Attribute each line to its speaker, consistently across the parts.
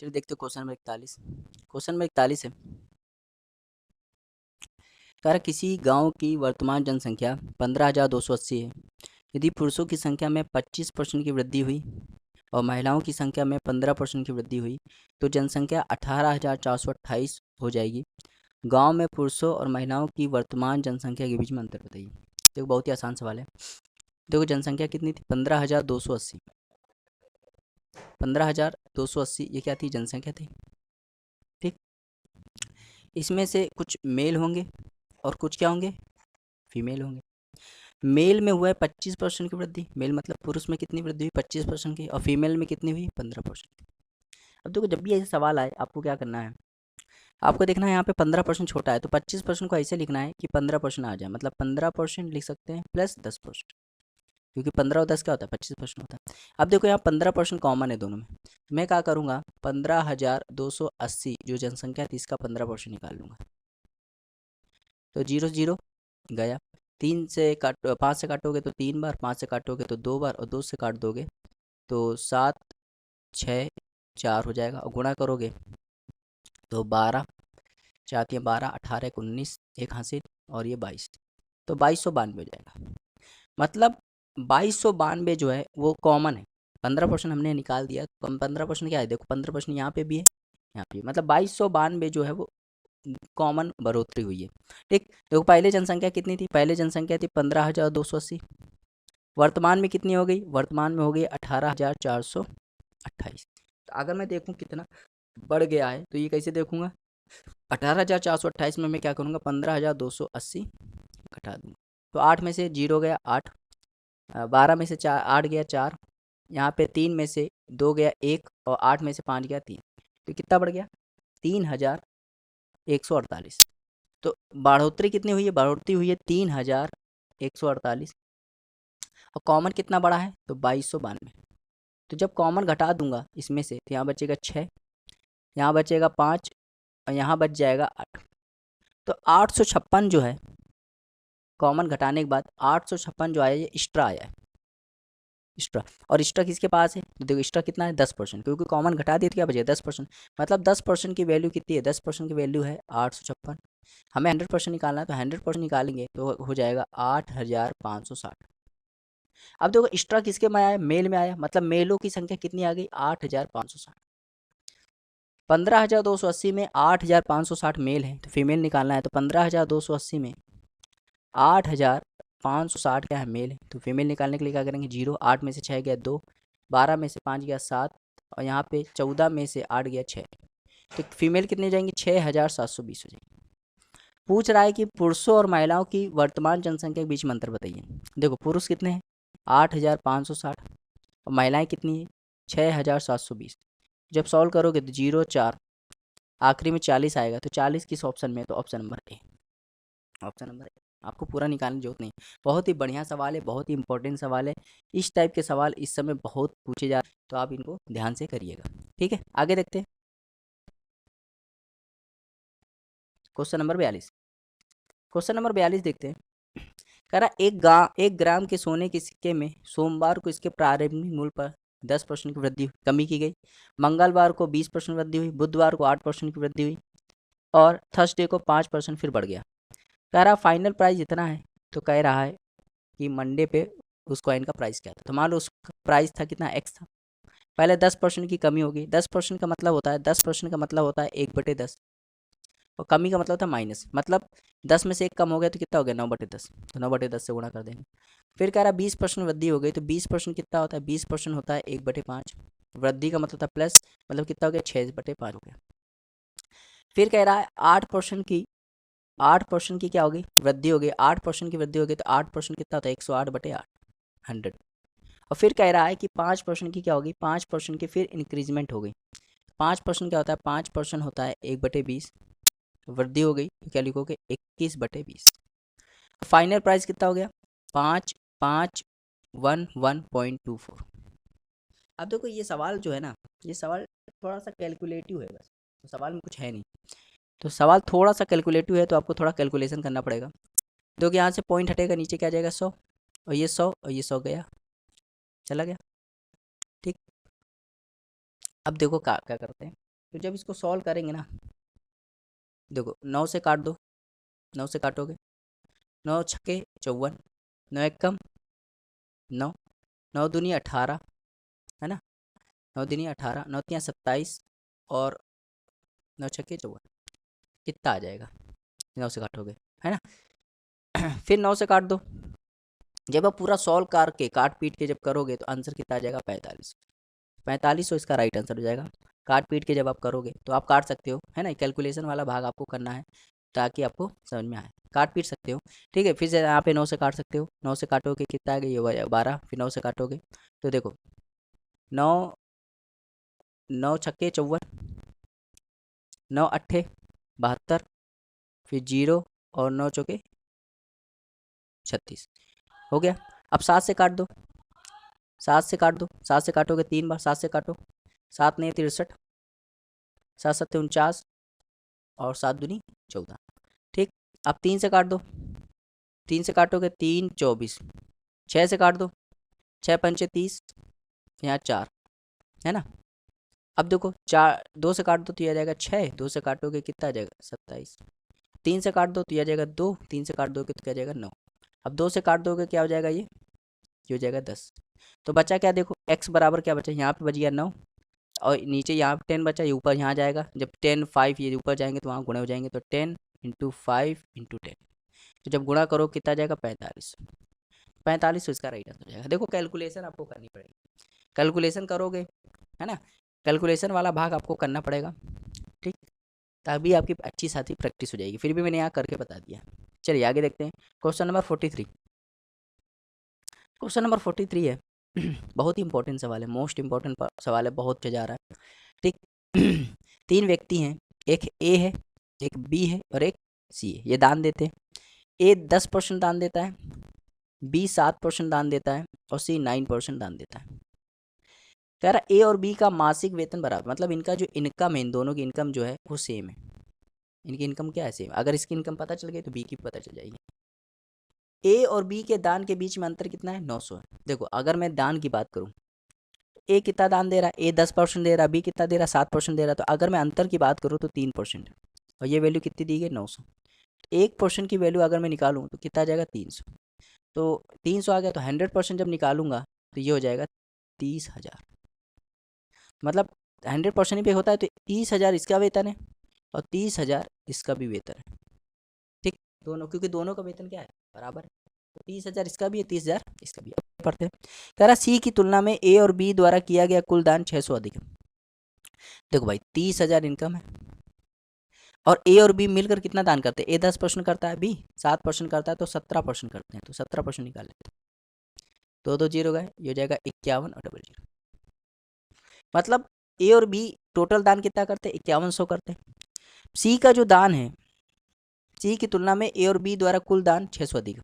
Speaker 1: चलिए देखते question number 41। Question number 41 है, कह रहा किसी गांव की वर्तमान जनसंख्या 15,280 है। यदि पुरुषों की संख्या में 25% की वृद्धि हुई और महिलाओं की संख्या में 15% की वृद्धि हुई तो जनसंख्या 18,428 हो जाएगी। गांव में पुरुषों और महिलाओं की वर्तमान जनसंख्या के बीच में अंतर बताइए। देखो बहुत ही आसान सवाल है। देखो जनसंख्या कितनी थी? 15,280। 15,280 ये क्या थी? जनसंख्या थी। ठीक, इसमें से कुछ मेल होंगे और कुछ क्या होंगे? फीमेल होंगे। मेल में हुआ है 25% की वृद्धि। मेल मतलब पुरुष में कितनी वृद्धि हुई? 25% की। और फीमेल में कितनी हुई? 15%। अब देखो जब भी ऐसे सवाल आए आपको क्या करना है, आपको देखना है यहाँ पे 15% छोटा है तो 25% को ऐसे लिखना है कि 15% आ जाए, मतलब 15% लिख सकते हैं प्लस 10%, क्योंकि 15 और 10 क्या होता है? 25% होता है। अब देखो यहाँ 15% कॉमन है दोनों में, मैं क्या करूँगा? 15,280 जो जनसंख्या थी इसका 15% निकाल लूँगा। तो जीरो जीरो गया। 5 से काटोगे तो 3 बार, 5 से काटोगे तो 2 बार और 2 से काट दोगे तो 7, 6, 4 हो जाएगा। और गुणा करोगे तो 12, 4 × 12, 18, 19, एक हासिल और ये 22, तो 2292 हो जाएगा। मतलब 2292 जो है वो कॉमन है। 15% हमने निकाल दिया तो 15% क्या है? देखो 15% यहाँ पे भी है, यहाँ पे, मतलब 2292 जो है वो कॉमन बढ़ोतरी हुई है। ठीक, देखो पहले जनसंख्या कितनी थी? पहले जनसंख्या थी 15,280। वर्तमान में कितनी हो गई? वर्तमान में हो गई 18,428। तो अगर मैं देखूं कितना बढ़ गया है तो ये कैसे देखूंगा? 18,428 में मैं क्या करूंगा? 15,280 घटा दूंगा। तो 8 में से 0 गया 8, 12 में से 4 8 गया 4, यहाँ पे 3 में से 2 गया 1 और 8 में से 5 गया 3, तो कितना बढ़ गया? 3,148। तो बढ़ोतरी कितनी हुई है? बढ़ोतरी हुई है 3,148। और कॉमन कितना बड़ा है? तो 2292। तो जब कॉमन घटा दूंगा इसमें से तो यहाँ बचेगा 6, यहाँ बचेगा 5 और यहाँ बच जाएगा 8। तो 856 जो है कॉमन घटाने के बाद 856 जो आया ये एक्स्ट्रा आया है, एक्स्ट्रा। और एक्स्ट्रा किसके पास है? तो देखो एक्स्ट्रा कितना है? 10%, क्योंकि कॉमन घटा दिया तो क्या बचेगा? 10%। मतलब 10% की वैल्यू कितनी है? 10% की वैल्यू है 856। हमें 100% निकालना है तो 100% निकालेंगे तो हो जाएगा 8,560। अब देखो एक्स्ट्रा किसके में आया? मेल में आया, मतलब मेलों की संख्या कितनी आ गई? 8,560। 15,280 में 8,560 मेल है तो फीमेल निकालना है, तो 15,280 में 8,560 क्या है? मेल है। तो फीमेल निकालने के लिए क्या करेंगे? 0, 8 में से 6 गया 2, 12 में से 5 गया 7 और यहाँ पे 14 में से 8 गया 6, तो फीमेल कितने हो जाएंगे? 6,720 हो जाएंगे। पूछ रहा है कि पुरुषों और महिलाओं की वर्तमान जनसंख्या के बीच में अंतर बताइए। देखो पुरुष कितने हैं? 8,560 और महिलाएं कितनी है? 6,720। जब सॉल्व करोगे तो 0 4, आखिरी में 40 आएगा, तो 40 किस ऑप्शन में है? तो option number A. Option number A. आपको पूरा निकालने की जरूरत नहीं। बहुत ही बढ़िया सवाल है, बहुत ही इंपॉर्टेंट सवाल है। इस टाइप के सवाल इस समय बहुत पूछे जा रहे हैं, तो आप इनको ध्यान से करिएगा। ठीक है, आगे देखते हैं क्वेश्चन नंबर 42। क्वेश्चन नंबर 42 देखते हैं। कह रहा एक ग्राम के सोने के सिक्के में सोमवार को इसके प्रारंभिक मूल्य पर 10% की वृद्धि कमी की गई, मंगलवार को 20% वृद्धि हुई, बुधवार को 8% की वृद्धि हुई और थर्सडे को 5% फिर बढ़ गया। कह रहा फाइनल प्राइस इतना है। तो कह रहा है कि मंडे पे उस कॉइन का प्राइस क्या था? तो मान लो उसका प्राइस था कितना? एक्स था। पहले 10% की कमी होगी। 10% का मतलब होता है 10% का मतलब होता है 1/10, और कमी का मतलब था माइनस, मतलब 10 में से 1 कम हो गया तो कितना हो गया? 9/10, तो 9/10 से गुणा कर देंगे। फिर कह रहा 20% वृद्धि हो गई, तो 20% कितना होता है? 20% होता है 1/5। वृद्धि का मतलब था प्लस, मतलब कितना हो गया? 6/5 हो गया। फिर कह रहा है 8% की क्या होगी? वृद्धि हो गई। 8% की वृद्धि हो गई तो 8% कितना होता है? 108/8, 100। और फिर कह रहा है कि 5% की क्या होगी? 5% की फिर इंक्रीजमेंट हो गई। 5% क्या होता है? 5% होता है 1/20, वृद्धि हो गई तो क्या लिखोगे? 21/20। फाइनल प्राइस कितना हो गया? 5,511.24। अब देखो ये सवाल जो है ना, ये सवाल थोड़ा सा कैलकुलेटिव है, बस तो सवाल में कुछ है नहीं। तो सवाल थोड़ा सा कैलकुलेटिव है तो आपको थोड़ा कैलकुलेशन करना पड़ेगा। देखो यहाँ से पॉइंट हटेगा, नीचे क्या जाएगा? 100, और ये 100 और ये 100 गया, चला गया। ठीक, अब देखो क्या क्या करते हैं। तो जब इसको सॉल्व करेंगे ना, देखो 9 से काट दो, 9 से काटोगे, 9 छक्के 54, 9 एक कम 9, 9 दूनी 18, है ना, 9 दूनी 18, 9 तियाँ 27 और 9 छक्के 54, कितना आ जाएगा 9 से काटोगे, है ना। फिर 9 से काट दो, जब आप पूरा सॉल्व करके काट पीट के जब करोगे तो आंसर कितना आ जाएगा 45, 4500 इसका राइट आंसर हो जाएगा। काट पीट के जब आप करोगे तो आप काट सकते हो, है ना, कैलकुलेशन वाला भाग आपको करना है ताकि आपको समझ में आए, काट पीट सकते हो, ठीक है। फिर से यहाँ पे 9 से काट सकते हो, 9 से काटोगे कितना आ गया, ये हो जाएगा 12, फिर 9 से काटोगे तो देखो 9, 9 छक्के 54, 9 अट्ठे 72, फिर 0 और 9 चौके 36, हो गया। अब 7 से काट दो, 7 से काट दो, 7 से काटोगे 3 बार, 7 से काटो, 7 नहीं 63, 7 सत्ते 49 और 7 दूनी 14, ठीक। अब 3 से काट दो, 3 से काटोगे 3 24, 6 से काट दो, 6 पंचे 30, यहाँ 4, है ना। अब देखो 4, 2 से काट दो तो यह आ जाएगा 6, 2 से काटोगे कितना आ जाएगा 27, 3 से काट दो तो यह आ जाएगा 2, 3 से काट दोगे तो क्या आ जाएगा 9, अब 2 से काट दोगे क्या हो जाएगा, ये हो जाएगा 10। तो बचा क्या, देखो x बराबर क्या बचा, यहाँ पे बच गया 9 और नीचे यहाँ पे 10 बचा, ये ऊपर यहाँ जाएगा, जब 10 5 ये ऊपर जाएंगे तो वहाँ गुणे हो जाएंगे, तो 10 इंटू 5 इंटू 10, तो जब गुणा करो कितना जाएगा 45, 45 इसका राइट आंसर हो जाएगा। देखो कैलकुलेशन आपको करनी पड़ेगी, कैलकुलेशन करोगे, है ना, कैलकुलेशन वाला भाग आपको करना पड़ेगा, ठीक, तभी आपकी अच्छी साथी प्रैक्टिस हो जाएगी। फिर भी मैंने यहाँ करके बता दिया। चलिए आगे देखते हैं, क्वेश्चन नंबर 43, क्वेश्चन नंबर 43 है बहुत ही इंपॉर्टेंट सवाल है, मोस्ट इंपॉर्टेंट सवाल है, बहुत जा रहा है, ठीक। 3 व्यक्ति हैं, एक ए है, एक बी है और एक सी है, ये दान देते हैं। ए 10% दान देता है, बी 7% दान देता है और सी 9% दान देता है। कह रहा ए और बी का मासिक वेतन बराबर, मतलब इनका जो इनकम है, इन दोनों की इनकम जो है वो सेम है, इनकी इनकम क्या है सेम, अगर इसकी इनकम पता चल गई तो बी की पता चल जाएगी। ए और बी के दान के बीच में अंतर कितना है, 900 है। देखो अगर मैं दान की बात करूं, ए कितना दान दे रहा है, ए 10% दे रहा है, बी कितना दे रहा है 7% दे रहा है, तो अगर मैं अंतर की बात करूं तो 3% है और ये वैल्यू कितनी दी गई 900, 1% की वैल्यू अगर मैं निकालूं तो कितना आ जाएगा 300, तो 300 आ गया, तो 100% जब निकालूंगा तो ये हो जाएगा 30,000, मतलब 100% पे होता है तो 30,000 इसका वेतन है और 30,000 इसका भी वेतन है, ठीक, दोनों, क्योंकि दोनों का वेतन क्या है बराबर है, तो 30,000 इसका भी है, 30,000 इसका भी है। पढ़ते हैं, कह रहा सी की तुलना में ए और बी द्वारा किया गया कुल दान 600 अधिक है। देखो भाई 30,000 इनकम है और ए और बी मिलकर कितना दान करते हैं, ए 10% करता है, बी 7% करता है, तो 17% करते हैं, तो 17% निकाल लेते हैं, 2 2 जीरो गए, ये हो जाएगा 51 और 00, मतलब ए और बी टोटल दान कितना करते हैं 5100 करते हैं। सी का जो दान है, सी की तुलना में ए और बी द्वारा कुल दान 600 अधिक है,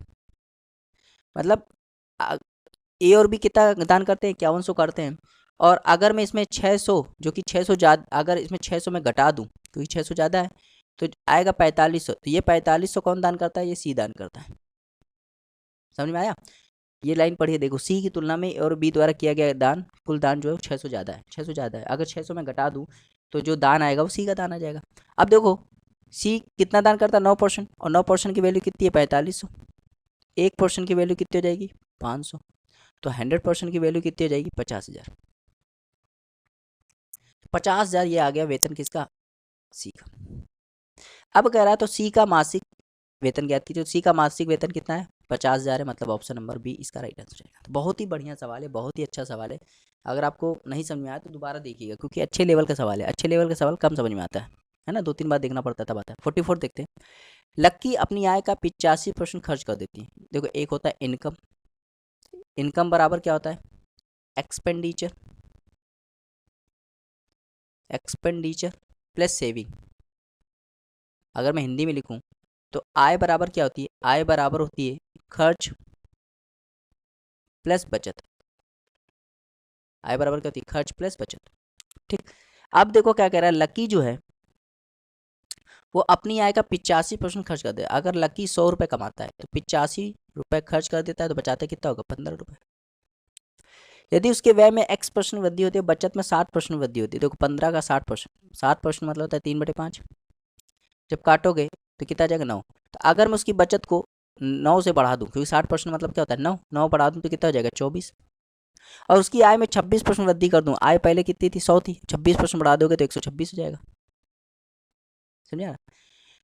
Speaker 1: मतलब ए और बी कितना दान करते हैं 5100 करते हैं, और अगर मैं इसमें 600 जो कि 600 ज़्यादा, अगर इसमें 600 मैं घटा दूं क्योंकि 600 ज़्यादा है तो आएगा 4500, तो ये 4500 कौन दान करता है, ये सी दान करता है, समझ में आया। ये लाइन पढ़िए, देखो सी की तुलना में ए और बी द्वारा किया गया दान, कुल दान जो है 600 ज़्यादा है, 600 ज़्यादा है, अगर 600 में घटा दूँ तो जो दान आएगा वो सी का दान आ जाएगा। अब देखो सी कितना दान करता है 9%, और 9% की वैल्यू कितनी है 4500, 1% की वैल्यू कितनी हो जाएगी 500, तो 100% की वैल्यू कितनी हो जाएगी 50,000, 50,000 ये आ गया वेतन किसका, सी का। अब कह रहा है तो सी का मासिक वेतन ज्ञात कीजिए, तो सी का मासिक वेतन कितना है 50,000 है, मतलब ऑप्शन नंबर बी इसका राइट आंसर है। तो बहुत ही बढ़िया सवाल है, बहुत ही अच्छा सवाल है, अगर आपको नहीं समझ में आया तो दोबारा देखिएगा, क्योंकि अच्छे लेवल का सवाल है, अच्छे लेवल का सवाल कम समझ में आता है ना, 2 3 बार देखना पड़ता था। बात है 44 देखते हैं, लक्की अपनी आय का 85% खर्च कर देती है। देखो एक होता है इनकम, इनकम बराबर क्या होता है एक्सपेंडिचर, एक्सपेंडिचर प्लस सेविंग, अगर मैं हिंदी में लिखूं तो आय बराबर क्या होती है, आय बराबर होती है खर्च प्लस बचत, आय बराबर क्या होती है खर्च प्लस बचत, ठीक। अब देखो क्या कह रहा है, लकी जो है वो अपनी आय का 85% खर्च कर दे, अगर लकी 100 रुपये कमाता है तो 85 रुपये खर्च कर देता है, तो बचाता कितना होगा 15 रुपये। यदि उसके व्यय में x% वृद्धि होती है, बचत में 60% वृद्धि होती है। देखो 15 का 60%, 60% मतलब होता है 3/5। जब काटोगे तो कितना आ जाएगा 9। तो अगर मैं उसकी बचत को 9 से बढ़ा दूं, क्योंकि 60% मतलब क्या होता है 9, 9 बढ़ा दूं तो कितना हो जाएगा 24। और उसकी आय में 26% वृद्धि कर दूं, आय पहले कितनी थी 100 थी, 26% बढ़ा दोगे तो 126 हो जाएगा। समझा?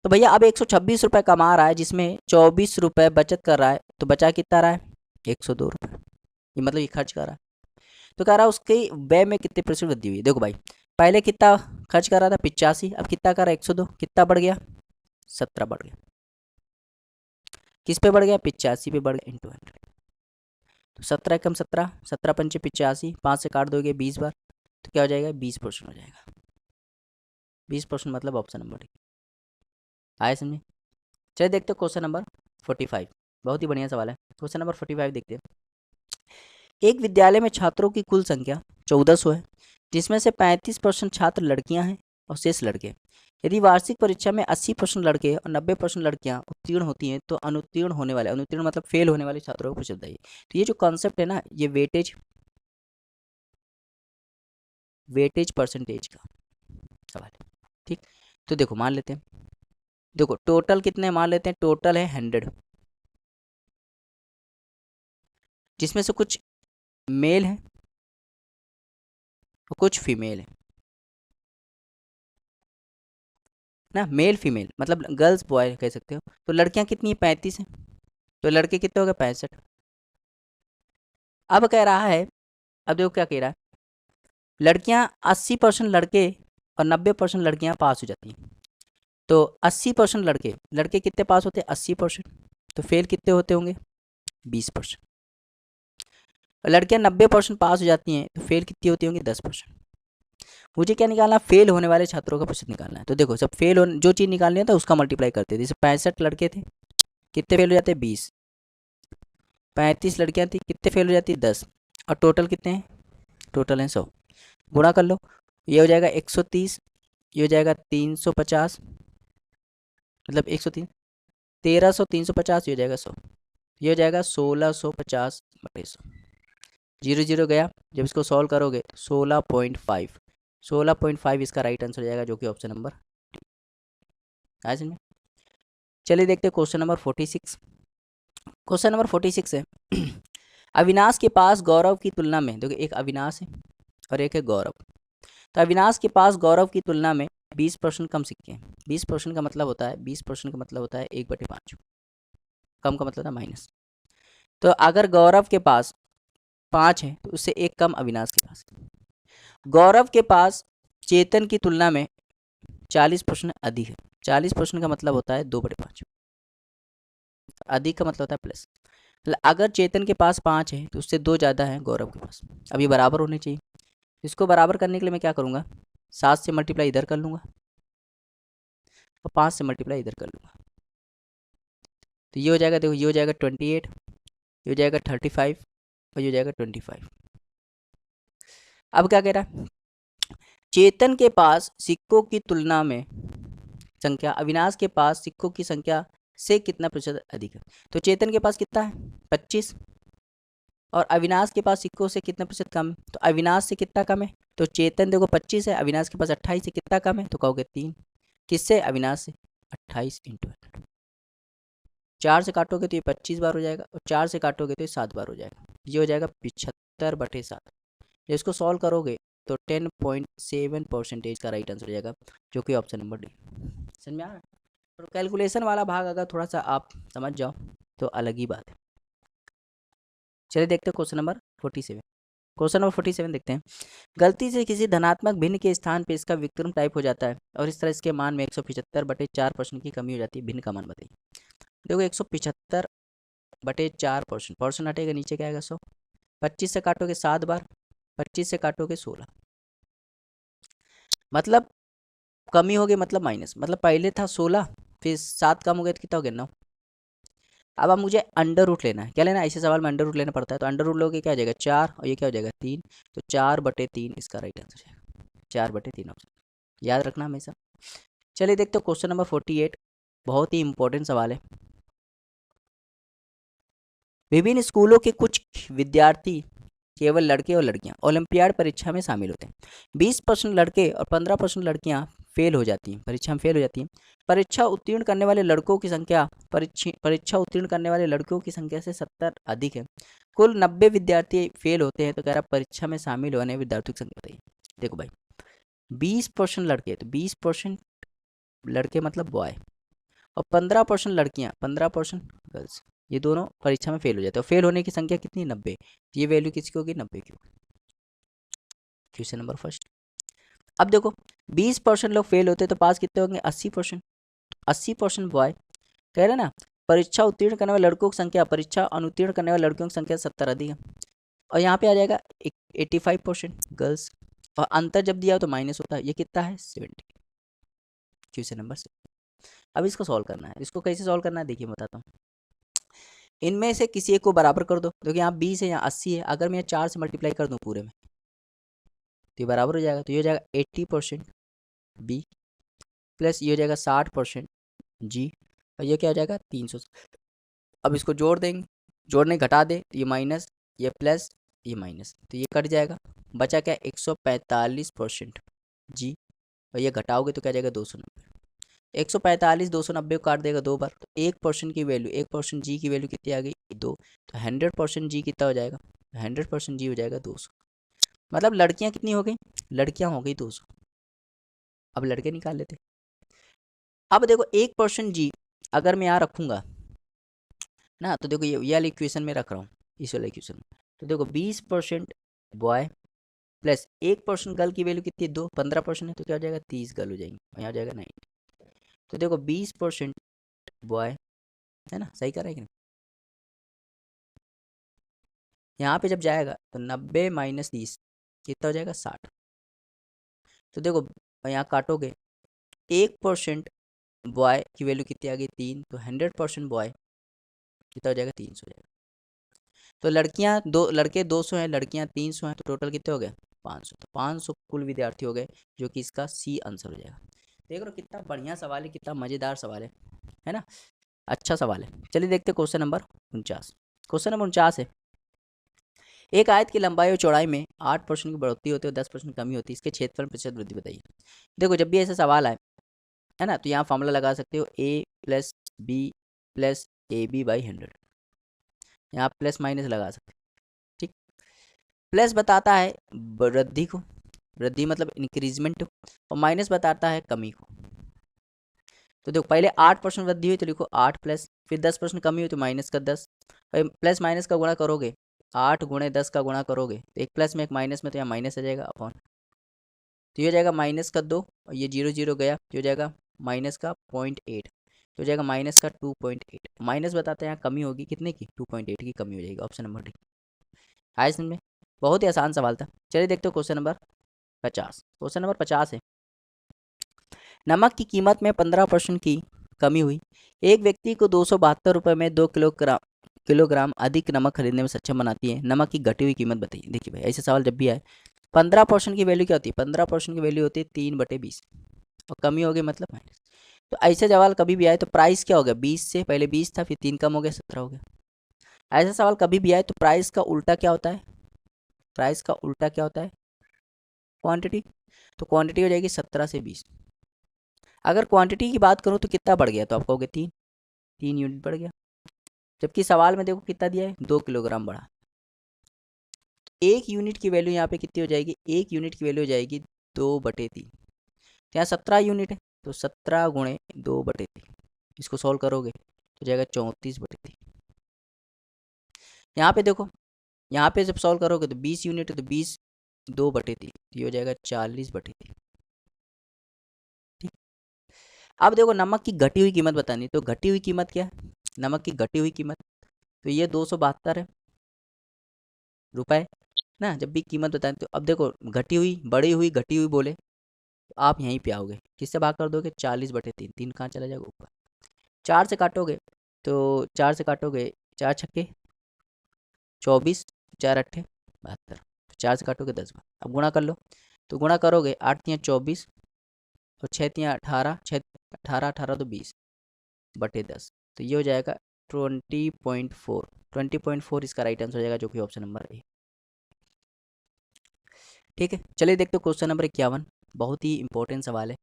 Speaker 1: तो भैया अब 126 रुपये कमा रहा है, जिसमें 24 रुपये बचत कर रहा है, तो बचा कितना रहा है 102 रुपये। ये मतलब ये खर्च कर रहा है। तो कह रहा है उसके व्यय में कितने प्रतिशत वृद्धि हुई। देखो भाई, पहले कितना खर्च कर रहा था 85, अब कितना कर रहा है 102, कितना बढ़ गया 17 बढ़ गया। किस पे बढ़ गया 85 पे बढ़ गया, इंटू 100। तो 17 कम 17, 17 पंचे 85, 5 से काट दोगे 20 बार, तो क्या हो जाएगा 20% हो जाएगा। 20% मतलब ऑप्शन नंबर डी। आए समझे? चलिए देखते हो क्वेश्चन नंबर 45। बहुत ही बढ़िया सवाल है। क्वेश्चन नंबर 45 देखते हैं। एक विद्यालय में छात्रों की कुल संख्या 1400 है, जिसमें से 35% छात्र लड़कियां हैं और शेष लड़के हैं। यदि वार्षिक परीक्षा में 80% लड़के और 90% लड़कियां उत्तीर्ण होती हैं, तो अनुत्तीर्ण होने वाले, अनुत्तीर्ण मतलब फेल होने वाले छात्रों को प्रतिशत बताइए। तो ये जो कॉन्सेप्ट है ना, ये वेटेज परसेंटेज का सवाल है। ठीक, तो देखो मान लेते हैं, देखो टोटल कितने मान लेते हैं, टोटल है 100, जिसमें से कुछ मेल है और कुछ फीमेल है ना। मेल फीमेल मतलब गर्ल्स बॉय कह सकते हो। तो लड़कियां कितनी है 35 हैं, तो लड़के कितने हो गए 65। अब कह रहा है, अब देखो क्या कह रहा है, लड़कियां 80% लड़के और 90% लड़कियां पास हो जाती हैं। तो 80% लड़के, लड़के कितने पास होते हैं 80%, तो फेल कितने होते होंगे 20%। लड़कियां 90% पास हो जाती हैं, तो फेल कितनी होती होंगी 10%। मुझे क्या निकालना, फेल होने वाले छात्रों का प्रतिशत निकालना है। तो देखो सब फेल हो, जो चीज़ निकालनी है था उसका मल्टीप्लाई करते थे। जैसे 65 लड़के थे, कितने फेल हो जाते 20, 35 लड़कियां थी, कितने फेल हो जाती 10, और टोटल कितने हैं, टोटल हैं 100। गुणा कर लो, ये हो जाएगा 130, ये हो जाएगा 350, मतलब 103, 1300, 350, ये हो जाएगा 100, ये हो जाएगा 1650/100। जीरो जीरो गया, जब इसको सॉल्व करोगे तो 16.5, 16.5 इसका राइट आंसर हो जाएगा, जो कि ऑप्शन नंबर है। समझे? चलिए देखते हैं क्वेश्चन नंबर 46। क्वेश्चन नंबर 46 है अविनाश के पास गौरव की तुलना में, देखो एक अविनाश है और एक है गौरव। तो अविनाश के पास गौरव की तुलना में 20% कम सिक्के हैं। 20% का मतलब होता है, 20% का मतलब होता है 1/5, कम का मतलब होता है माइनस। तो अगर गौरव के पास 5 है, तो उससे एक कम अविनाश के पास है। गौरव के पास चेतन की तुलना में 40% अधिक है। 40% का मतलब होता है 2/5, अधिक का मतलब होता है प्लस। अगर चेतन के पास 5 है, तो उससे 2 ज़्यादा है गौरव के पास। अब ये बराबर होने चाहिए। इसको बराबर करने के लिए मैं क्या करूँगा, 7 से मल्टीप्लाई इधर कर लूँगा और 5 से मल्टीप्लाई इधर कर लूँगा। तो ये हो जाएगा, देखो ये हो जाएगा 28, ये हो जाएगा 35 और ये हो जाएगा 25। अब क्या कह रहा है, चेतन के पास सिक्कों की तुलना में संख्या अविनाश के पास सिक्कों की संख्या से कितना प्रतिशत अधिक है। तो चेतन के पास कितना है 25, और अविनाश के पास सिक्कों से कितना प्रतिशत कम है, तो अविनाश से कितना कम है। तो चेतन देखो 25 है, अविनाश के पास 28 से कितना कम है, तो कहोगे 3। किससे, अविनाश से। 28 इंटू 100, 4 से काटोगे तो ये 25 बार हो जाएगा, और 4 से काटोगे तो ये 7 बार हो जाएगा। ये हो जाएगा 75/7। जब इसको सॉल्व करोगे तो 10.7% का राइट आंसर हो जाएगा, जो कि ऑप्शन नंबर डी। समझ में आ रहा है? तो कैलकुलेशन वाला भाग अगर थोड़ा सा आप समझ जाओ तो अलग ही बात है। चलिए देखते हैं क्वेश्चन नंबर 47। क्वेश्चन नंबर 47 देखते हैं। गलती से किसी धनात्मक भिन्न के स्थान पर इसका विक्रम टाइप हो जाता है, और इस तरह इसके मान में 175/4% की कमी हो जाती है। भिन्न का मान बताइए। देखो 175/4%, परसेंट हटेगा, नीचे क्या आएगा 100। 25 से काटोगे 7 बार, 25 से काटोगे 16, मतलब कमी हो गई, मतलब माइनस, मतलब पहले था 16, फिर 7 कम हो गया तो कितना हो गया 9। अब मुझे अंडर रूट लेना है, क्या लेना है, ऐसे सवाल में अंडर रूट लेना पड़ता है। तो अंडर रूट लोगे क्या हो जाएगा 4, और ये क्या हो जाएगा 3, तो 4/3 इसका राइट आंसर जाएगा। 4/3 ऑप्शन याद रखना हमेशा। चलिए देखते हो क्वेश्चन नंबर 48, बहुत ही इंपॉर्टेंट सवाल है। विभिन्न स्कूलों के कुछ विद्यार्थी केवल लड़के और लड़कियां ओलंपियाड परीक्षा में शामिल होते हैं। 20% लड़के और 15% लड़कियां फेल हो जाती हैं, परीक्षा में फेल हो जाती हैं। परीक्षा उत्तीर्ण करने वाले लड़कों की संख्या परीक्षा उत्तीर्ण करने वाले लड़कियों की संख्या से 70 अधिक है। कुल 90 विद्यार्थी फेल होते हैं, तो कह रहा परीक्षा में शामिल होने विद्यार्थियों की संख्या बताइए। देखो भाई 20% लड़के, तो 20% लड़के मतलब बॉय, और 15% लड़कियां, 15% गर्ल्स, ये दोनों परीक्षा में फेल हो जाते हैं। फेल होने की संख्या कितनी, 90। ये वैल्यू किसकी होगी, 90 की होगी। Question number first. अब देखो 20% लोग फेल होते हैं तो पास कितने होंगे, 80%। 80% बॉय, कह रहे ना परीक्षा उत्तीर्ण करने वाले लड़कों की संख्या परीक्षा अनुत्तीर्ण करने वाले लड़कियों की संख्या 70 अधिक है। और यहाँ पे आ जाएगा 85% गर्ल्स, और अंतर जब दिया हो तो माइनस होता है, ये कितना है 70। Question number 7। अब इसको सॉल्व करना है। इसको कैसे सॉल्व करना है देखिए मैं बताता हूँ। इनमें से किसी एक को बराबर कर दो, क्योंकि यहाँ 20 है यहाँ 80 है। अगर मैं यहाँ 4 से मल्टीप्लाई कर दूँ पूरे में तो ये बराबर हो जाएगा। तो ये हो जाएगा 80% बी, प्लस ये हो जाएगा 60% जी, और ये क्या हो जाएगा 300। अब इसको जोड़ देंगे, जोड़ने घटा दे तो ये माइनस, ये प्लस, ये माइनस, तो ये कट जाएगा। बचा क्या 145% जी, और ये घटाओगे तो क्या जाएगा 290। 145 290 को काट देगा 2 बार, तो 1% की वैल्यू, 1% जी की वैल्यू कितनी आ गई 2। तो 100% जी कितना हो जाएगा, 100% जी हो जाएगा 200। मतलब लड़कियां कितनी हो गई, लड़कियां हो गई 200। अब लड़के निकाल लेते। अब देखो 1% जी अगर मैं यहाँ रखूंगा ना, तो देखो ये वाली इक्वेशन में रख रहा हूँ, इस वाले इक्वेशन में। तो देखो 20% बॉय प्लस 1% गर्ल की वैल्यू कितनी है 2, 15% है तो क्या हो जाएगा 30 गर्ल हो जाएंगी, यहाँ हो जाएगा 90। तो देखो 20% बॉय है ना, सही कर रहा है कि नहीं। यहाँ पे जब जाएगा तो 90 माइनस 30 कितना हो जाएगा 60। तो देखो यहाँ काटोगे 1% बॉय की वैल्यू कितनी आ गई 3, तो 100% बॉय कितना हो जाएगा 300 हो जाएगा। तो लड़कियां दो, लड़के 200 हैं, लड़कियां 300 हैं, तो टोटल कितने हो गए 500। तो 500 कुल विद्यार्थी हो गए, जो कि इसका सी आंसर हो जाएगा। देख रहे हो कितना बढ़िया सवाल है, कितना मज़ेदार सवाल है ना, अच्छा सवाल है। चलिए देखते क्वेश्चन नंबर 49। क्वेश्चन नंबर 49 है, एक आयत की लंबाई और चौड़ाई में 8% की बढ़ोतरी होती है और 10% कमी होती है, इसके क्षेत्रफल प्रतिशत वृद्धि बताइए। देखो जब भी ऐसा सवाल आए है ना, तो यहाँ फॉर्मूला लगा सकते हो a plus B plus A B by 100, यहाँ प्लस माइनस लगा सकते हो। ठीक, प्लस बताता है वृद्धि को, वृद्धि मतलब इंक्रीजमेंट, और माइनस बताता है कमी को। तो देखो पहले 8% वृद्धि हुई तो लिखो 8 प्लस, फिर 10% कमी हुई तो माइनस का 10, प्लस माइनस का गुणा करोगे 8 गुणे 10 का गुणा करोगे तो एक प्लस में एक माइनस में, तो यहाँ माइनस आ जाएगा अपॉन, तो ये हो जाएगा माइनस का 2, और ये 0 0 गया तो हो जाएगा माइनस का 0.8, तो हो जाएगा माइनस का 2.8। माइनस बताते हैं यहाँ कमी होगी कितने की 2.8 की कमी हो जाएगी, ऑप्शन नंबर डी। आए समझ में, बहुत ही आसान सवाल था। चलिए देखते हो क्वेश्चन नंबर 50। क्वेश्चन नंबर 50 है, नमक की कीमत में 15% की कमी हुई, एक व्यक्ति को 272 रुपये में 2 किलोग्राम अधिक नमक खरीदने में सक्षम बनाती है, नमक की घटी हुई कीमत बताइए। देखिए भाई ऐसे सवाल जब भी आए 15% की वैल्यू क्या होती है, 15% की वैल्यू होती है 3/20, और कमी हो गई मतलब माइनस। तो ऐसे सवाल कभी भी आए तो प्राइस क्या हो गया, 20 से पहले 20 था, फिर 3 कम हो गया 17 हो गया। ऐसा सवाल कभी भी आए तो प्राइस का उल्टा क्या होता है, प्राइस का उल्टा क्या होता है क्वांटिटी, तो क्वांटिटी हो जाएगी 17 से 20। अगर क्वांटिटी की बात करूँ तो कितना बढ़ गया, तो आप कहोगे 3 यूनिट बढ़ गया, जबकि सवाल में देखो कितना दिया है 2 किलोग्राम बढ़ा। एक यूनिट की वैल्यू यहाँ पे कितनी हो जाएगी, एक यूनिट की वैल्यू हो जाएगी 2/3, तो यहाँ 17 यूनिट है, तो 17 गुणे 2/3, इसको सॉल्व करोगे तो जाएगा 34/3। यहाँ पे देखो, यहाँ पे जब सॉल्व करोगे तो 20 यूनिट है, तो 20 2/3, तो ये हो जाएगा 40/3। ठीक, अब देखो नमक की घटी हुई कीमत बतानी, तो घटी हुई कीमत क्या है, नमक की घटी हुई कीमत, तो ये 272 है रुपए ना, जब भी कीमत बताएं। तो अब देखो घटी हुई बढ़ी हुई घटी हुई बोले तो आप यहीं पे आओगे, किससे भाग कर दोगे 40/3, 3 कहाँ चला जाएगा ऊपर, 4 से काटोगे तो 4 से काटोगे 4 छक्के 24, 4 अट्ठे 72, तो 4 से काटोगे 10 बार। अब गुणा कर लो, तो गुणा करोगे 8 तियाँ 24 और 6 तियाँ 18, 6 18 18 तो 20/10, तो ये हो जाएगा 20.4, 20.4 इसका राइट आंसर हो जाएगा, जो कि ऑप्शन नंबर ए। ठीक है, चलिए देखते हो क्वेश्चन नंबर 51। बहुत ही इंपॉर्टेंट सवाल है,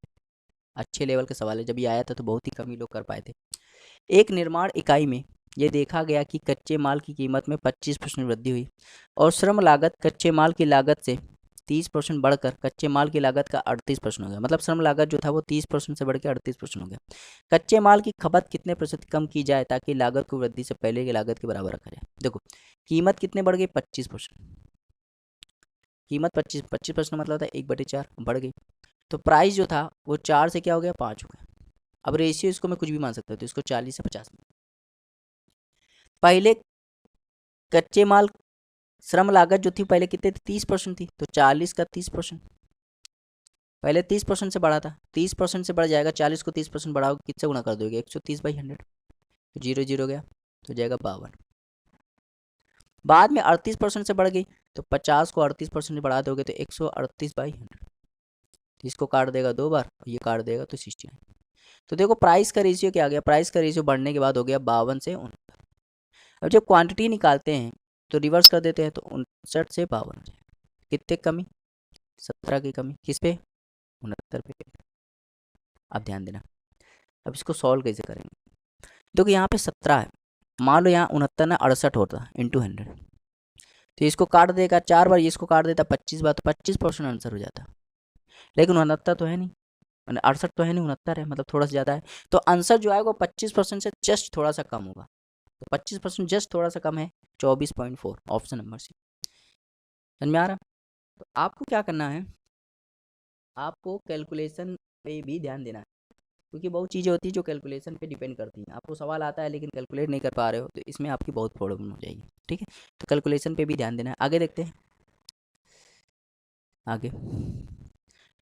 Speaker 1: अच्छे लेवल का सवाल है। जब ये आया था तो बहुत ही कम ही लोग कर पाए थे। एक निर्माण इकाई में ये देखा गया कि कच्चे माल की कीमत में 25% वृद्धि हुई और श्रम लागत कच्चे माल की लागत से 30% बढ़कर कच्चे माल की लागत का 38% हो गया। मतलब श्रम लागत जो था वो 30% से बढ़ के 38% हो गया। कच्चे माल की खपत कितने प्रतिशत कम की जाए ताकि लागत को वृद्धि से पहले की लागत के बराबर रखा जाए। देखो, कीमत कितने बढ़ गई, 25%। कीमत 25% मतलब था 1/4 बढ़ गई। तो प्राइस जो था वो 4 से क्या हो गया, 5 हो गया। अब रेशियो इसको मैं कुछ भी मान सकता हूँ, तो इसको 40 से 50 में। पहले कच्चे माल श्रम लागत जो थी पहले कितने थी, 30% थी, तो 40 का 30%। पहले 30% से बढ़ा था, 30% से बढ़ जाएगा, 40 को 30% बढ़ाओगे किससे गुणा कर दोगे, 130/100, तो 0 0 गया, तो जाएगा 52। बाद में 38% से बढ़ गई, तो 50 को 38% से बढ़ा दोगे तो 138/100। इसको काट देगा 2 बार और ये काट देगा तो 69। तो देखो प्राइस का रेशियो क्या आ गया, प्राइस का रेशियो बढ़ने के बाद हो गया 52 से 69। अब जब क्वांटिटी निकालते हैं तो रिवर्स कर देते हैं, तो 59 से 52 हो जाएगा। कितने कमी, 17 की कमी, किस पे, 69 पे। अब ध्यान देना, अब इसको सॉल्व कैसे करेंगे। देखो यहाँ पे 17 है, मान लो यहाँ 69 ना 68 होता इंटू 100, तो इसको काट देगा 4 बार, ये इसको काट देता 25 बार, तो 25% आंसर हो जाता। लेकिन 69 तो है नहीं, मैंने 68 तो है नहीं, 69 है, मतलब थोड़ा सा ज़्यादा है। तो आंसर जो आएगा वो 25% से जस्ट थोड़ा सा कम होगा। तो 25% जस्ट थोड़ा सा कम है, 24.4, ऑप्शन नंबर सी। समझ में आ रहा। तो आपको क्या करना है, आपको कैलकुलेशन पे भी ध्यान देना है, क्योंकि बहुत चीज़ें होती है जो कैलकुलेशन पे डिपेंड करती हैं। आपको सवाल आता है लेकिन कैलकुलेट नहीं कर पा रहे हो, तो इसमें आपकी बहुत प्रॉब्लम हो जाएगी। ठीक है, तो कैलकुलेशन पे भी ध्यान देना है। आगे देखते हैं, आगे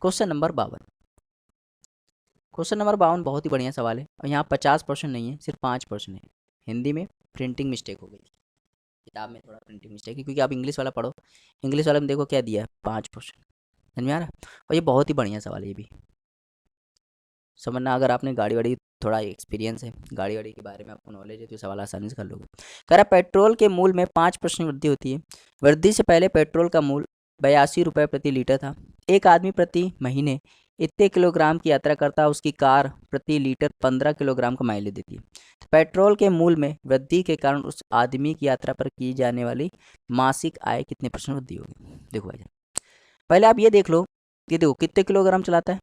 Speaker 1: क्वेश्चन नंबर 52। क्वेश्चन नंबर 52 बहुत ही बढ़िया सवाल है, और यहाँ 50% नहीं है, सिर्फ 5% है। हिंदी में प्रिंटिंग मिस्टेक हो गई, किताब में थोड़ा प्रिंटिंग मिस्टेक है, क्योंकि आप इंग्लिश वाला पढ़ो। इंग्लिश वाले में देखो क्या दिया है, 5%। समझ में आ रहा है। और ये बहुत ही बढ़िया सवाल है, ये भी समझना। अगर आपने गाड़ी वाड़ी थोड़ा एक्सपीरियंस है, गाड़ी वाड़ी के बारे में आपको नॉलेज है, तो ये सवाल आसानी से कर लोगे। कह रहा पेट्रोल के मूल्य में 5% वृद्धि होती है। वृद्धि से पहले पेट्रोल का मूल्य 82 रुपये प्रति लीटर था। एक आदमी प्रति महीने इतने किलोग्राम की यात्रा करता है, उसकी कार प्रति लीटर 15 किलोग्राम का माइलेज देती है। तो पेट्रोल के मूल्य में वृद्धि के कारण उस आदमी की यात्रा पर की जाने वाली मासिक आय कितने % वृद्धि होगी। देखो भाई, पहले आप ये देख लो कि देखो कितने किलोग्राम चलाता है,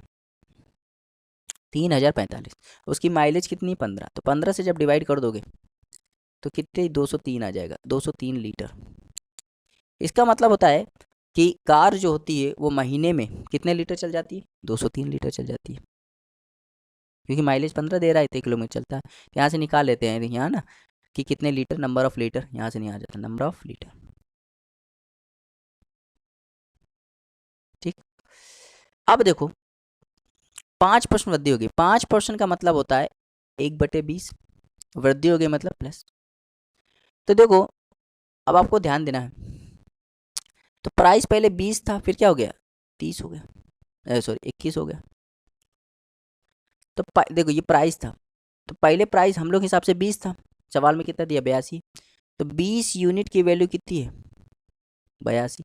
Speaker 1: 3045। उसकी माइलेज कितनी, 15। तो 15 से जब डिवाइड कर दोगे तो कितने, 203 आ जाएगा, 203 लीटर। इसका मतलब होता है कि कार जो होती है वो महीने में कितने लीटर चल जाती है, 203 लीटर चल जाती है, क्योंकि माइलेज 15 दे रहा है, इतने किलोमीटर चलता है। यहाँ से निकाल लेते हैं यहाँ ना कि कितने लीटर, नंबर ऑफ लीटर, यहाँ से नहीं आ जाता, नंबर ऑफ लीटर। ठीक, अब देखो 5% वृद्धि होगी। 5% का मतलब होता है 1/20, वृद्धि हो गई मतलब प्लस। तो देखो अब आपको ध्यान देना है, तो प्राइस पहले 20 था, फिर क्या हो गया, 30 हो गया, सॉरी 21 हो गया। तो देखो ये प्राइस था, तो पहले प्राइस हम लोग के हिसाब से 20 था, सवाल में कितना दिया, 82। तो 20 यूनिट की वैल्यू कितनी है, 82।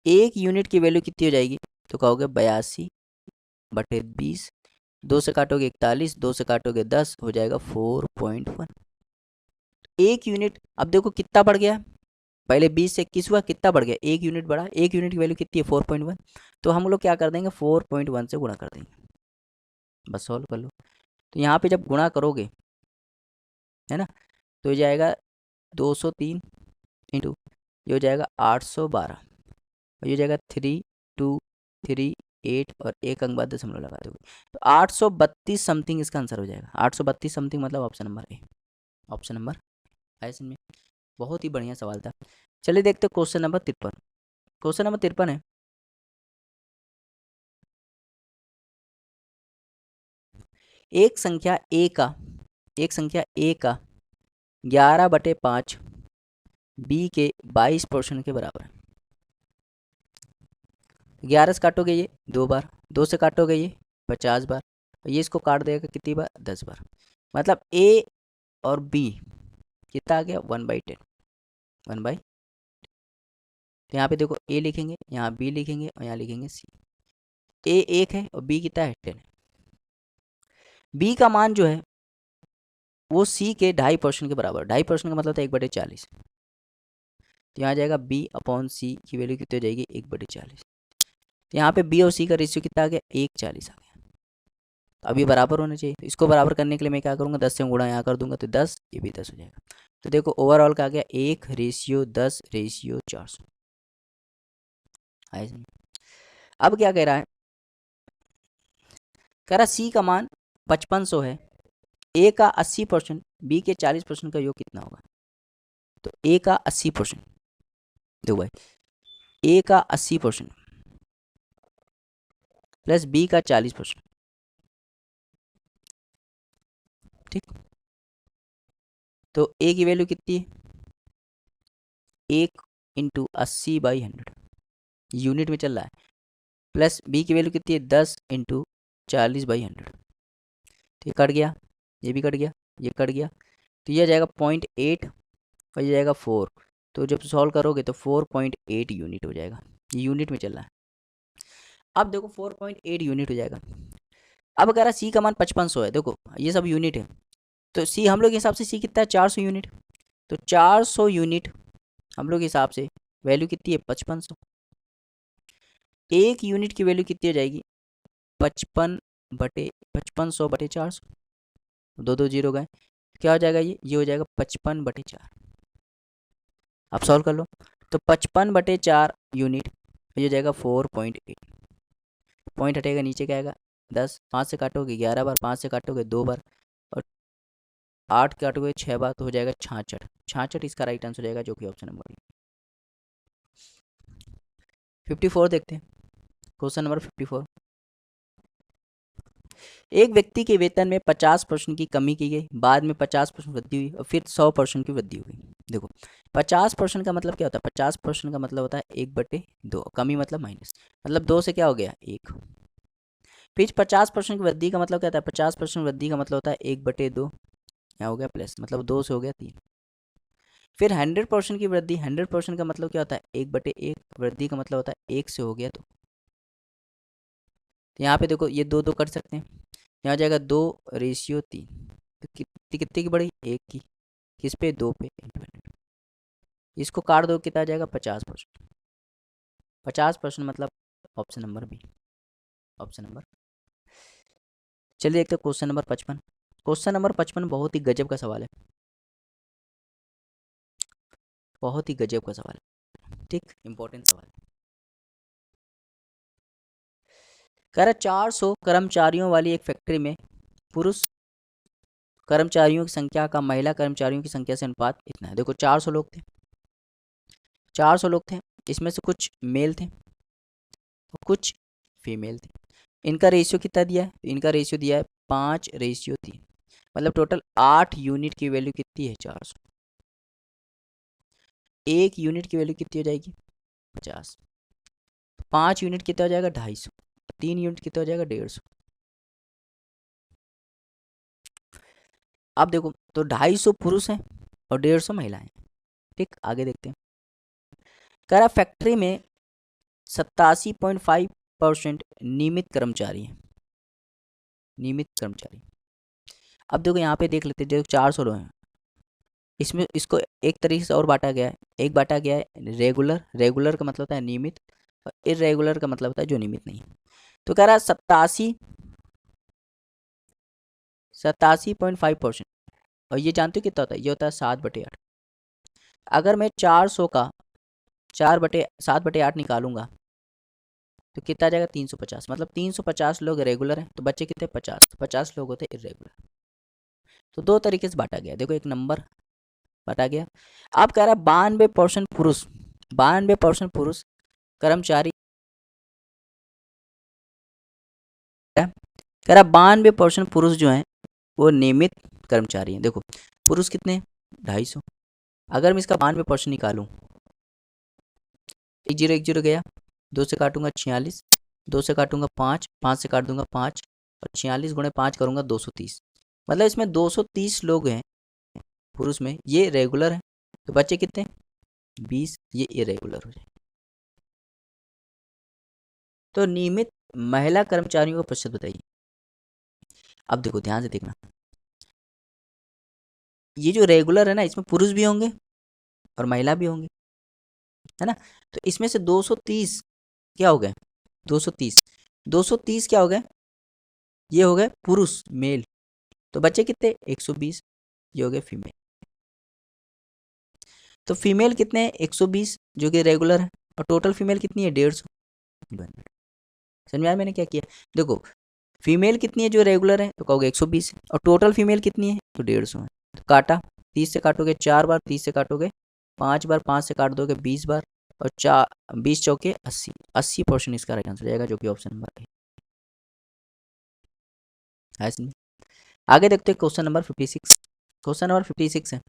Speaker 1: एक यूनिट की वैल्यू कितनी हो जाएगी, तो कहोगे 82/20। 2 से काटोगे 41, 2 से काटोगे 10, हो जाएगा 4.1। एक यूनिट, अब देखो कितना बढ़ गया, पहले 20 से 21 हुआ, कितना बढ़ गया, एक यूनिट बढ़ा। एक यूनिट की वैल्यू कितनी है, 4.1। तो हम लोग क्या कर देंगे, 4.1 से गुणा कर देंगे, बस सॉल्व कर लो। तो यहाँ पे जब गुणा करोगे, है ना, तो हो जाएगा 203 इंटू, ये हो जाएगा 812, और ये हो जाएगा 3238, और एक अंक बाद दशमलव लगा दोगे तो 832 समथिंग इसका आंसर हो जाएगा। 832 समथिंग मतलब option number A, option number है इसमें। बहुत ही बढ़िया सवाल था। चलिए देखते हैं क्वेश्चन नंबर 53। क्वेश्चन नंबर 53 है, एक संख्या ए का 11/5 बी के 22% के बराबर है। 11 से काटोगे ये 2 बार, 2 से काटोगे ये 50 बार, और ये इसको काट देगा कितनी बार, 10 बार। मतलब ए और बी कितना आ गया, 1/10, 1/। तो यहाँ पे देखो ए लिखेंगे, यहाँ बी लिखेंगे और यहाँ लिखेंगे सी। ए 1 है और बी कितना है 10 है। बी का मान जो है वो सी के 2.5% के बराबर। 2.5% का मतलब था 1/40। तो यहाँ जाएगा बी अपॉन सी की वैल्यू कितनी हो जाएगी 1/40। तो यहाँ पे बी और सी का रेशियो कितना आ गया 1:40 आ गया। तो अब ये बराबर होने चाहिए। तो इसको बराबर करने के लिए मैं क्या करूँगा 10 से गुणा यहाँ कर दूंगा तो 10, ये भी 10 हो जाएगा। तो देखो ओवरऑल का आ गया 1:10:400। अब क्या कह रहा है, कह रहा सी का मान 5500 है, ए का 80%, बी के 40% का योग कितना होगा। तो ए का 80%, देखो भाई ए का 80% प्लस बी का 40%, ठीक। तो ए की वैल्यू कितनी है 1 × 80/100 यूनिट में चल रहा है, प्लस बी की वैल्यू कितनी है 10 × 40/100। तो ये कट गया, ये भी कट गया, ये कट गया। तो ये जाएगा 0.8 और ये जाएगा 4। तो जब सॉल्व करोगे तो 4.8 यूनिट हो जाएगा। ये यूनिट में चल रहा है। अब देखो 4.8 यूनिट हो जाएगा। अब अगर सी का मान 5500 है, देखो ये सब यूनिट है, तो सी हम लोग के हिसाब से सी कितना है 400 यूनिट। तो 400 यूनिट हम लोग के हिसाब से वैल्यू कितनी है 5500। एक यूनिट की वैल्यू कितनी हो जाएगी 55/400। दो दो जीरो गए, क्या हो जाएगा ये हो जाएगा 55/4। आप सॉल्व कर लो। तो 55/4 यूनिट, ये हो जाएगा 4.8। पॉइंट हटेगा, नीचे क्या आएगा 10, 5 से काटोगे 11 बार, 5 से काटोगे 2 बार और 8 काटोगे 6 बार, तो हो जाएगा 66। 66 इसका राइट आंसर हो जाएगा, जो कि ऑप्शन नंबर 54 देखते हैं। Question number 54। एक व्यक्ति के वेतन में 50% की कमी की गई, बाद में 50% वृद्धि हुई और फिर 100% की वृद्धि हुई। देखो 50% का मतलब क्या होता है, 50% का मतलब होता है 1/2, कमी मतलब माइनस, मतलब 2 से क्या हो गया 1। फिर 50% की वृद्धि का मतलब क्या होता है, 50% वृद्धि का मतलब होता है 1/2, यहाँ हो गया प्लस, मतलब 2 से हो गया 3। फिर 100% की वृद्धि, 100% का मतलब क्या होता है 1/1, वृद्धि का मतलब होता है 1 से हो गया 2। तो यहाँ पे देखो ये 2 2 कर सकते हैं, यहाँ जाएगा 2:3। तो कितनी कितनी की बढ़ी 1 की, किस पे 2 पे, इसको काट दो कितना आ जाएगा 50%। 50% मतलब option number B, option number. चलिए देखते हैं क्वेश्चन नंबर 55। क्वेश्चन नंबर 55 बहुत ही गजब का सवाल है, बहुत ही गजब का सवाल है, ठीक, इंपॉर्टेंट सवाल है। कह रहा 400 कर्मचारियों वाली एक फैक्ट्री में पुरुष कर्मचारियों की संख्या का महिला कर्मचारियों की संख्या से अनुपात इतना है। देखो 400 लोग थे, 400 लोग थे, इसमें से कुछ मेल थे और कुछ फीमेल थे। इनका रेशियो कितना दिया है, इनका रेशियो दिया है 5:3, मतलब टोटल 8 यूनिट की वैल्यू कितनी है 400। एक यूनिट की वैल्यू कितनी हो जाएगी 50। 5 यूनिट कितना हो जाएगा 250, 3 यूनिट कितना हो जाएगा 150। अब देखो तो 250 पुरुष हैं और 150 महिलाएं, ठीक। आगे देखते हैं। कह रहा फैक्ट्री में 87.5% नियमित कर्मचारी हैं, नियमित कर्मचारी। अब देखो यहाँ पे देख लेते हैं, जो 400 लोग हैं इसमें, इसको एक तरीके से और बांटा गया है। एक बांटा गया है रेगुलर, रेगुलर का मतलब होता है नियमित, और इरेगुलर का मतलब होता है जो नियमित नहीं है। तो कह रहा है 87.5%, और ये जानते हो कितना होता है, ये होता है 7/8। अगर मैं 400 का 7/8 निकालूंगा तो कितना आ जाएगा 350, मतलब 350 लोग रेगुलर हैं, तो बच्चे कितने 50, तो 50 लोग होते हैं इरेगुलर। तो दो तरीके से बांटा गया, देखो एक नंबर बांटा गया। अब कह रहा है 92% पुरुष, 92% पुरुष कर्मचारी, कह रहा 92% पुरुष जो हैं वो नियमित कर्मचारी हैं। देखो पुरुष कितने 250, अगर मैं इसका 92% निकालूं, 1 0 गया, 2 से काटूंगा 46, 2 से काटूंगा 5, 5 से काट दूंगा 5, और 46 × 5 करूंगा 230, मतलब इसमें 230 लोग हैं पुरुष में, ये रेगुलर है। तो बच्चे कितने 20, ये इरेगुलर हो जाए। तो नियमित महिला कर्मचारियों का प्रतिशत बताइए। अब देखो ध्यान से देखना, ये जो रेगुलर है ना, इसमें पुरुष भी होंगे और महिला भी होंगे, है ना। तो इसमें से 230 क्या हो गए, 230 230 क्या हो गए, ये हो गए पुरुष मेल। तो बच्चे कितने, 120, ये हो गए फीमेल। तो फीमेल कितने हैं, 120 जो कि रेगुलर है, और टोटल फीमेल कितनी है, 150। समझ में आया मैंने क्या किया, देखो फीमेल कितनी है जो रेगुलर है, तो कहोगे 120 है, और टोटल फीमेल कितनी है, तो 150 है। तो काटा, 30 से काटोगे 4 बार, 30 से काटोगे 5 बार, 5 से काट दोगे 20 बार, और 20 चौके 80, 80% इसका राइट आंसर जाएगा, जो कि ऑप्शन नंबर है। आगे देखते हैं क्वेश्चन नंबर 56। क्वेश्चन नंबर 56 है,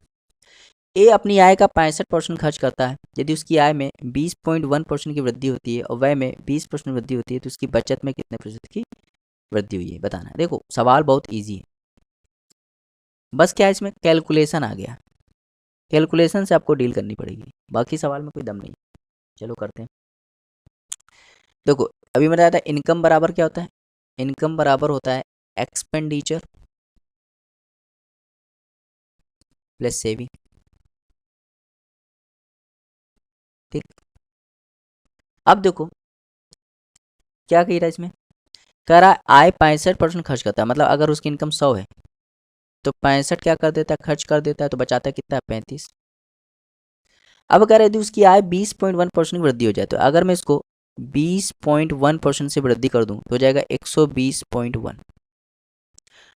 Speaker 1: ए अपनी आय का 65% खर्च करता है। यदि उसकी आय में 20.1% की वृद्धि होती है और व्यय में 20% वृद्धि होती है, तो उसकी बचत में कितने प्रतिशत की वृद्धि हुई है, बताना है। देखो सवाल बहुत इजी है, बस क्या है इसमें कैलकुलेशन आ गया, कैलकुलेशन से आपको डील करनी पड़ेगी, बाकी सवाल में कोई दम नहीं। चलो करते हैं। देखो अभी मैंने बताया था इनकम बराबर क्या होता है, इनकम बराबर होता है एक्सपेंडिचर प्लस सेविंग, ठीक। अब देखो क्या कह रहा है इसमें, कह रहा है आय 65% खर्च करता है, मतलब अगर उसकी इनकम 100 है तो 65 क्या कर देता है, खर्च कर देता है, तो बचाता है कितना, 35। अब अगर यदि उसकी आय 20.1% की वृद्धि हो जाए, तो अगर मैं इसको 20.1% से वृद्धि कर दूं तो हो जाएगा 120.1,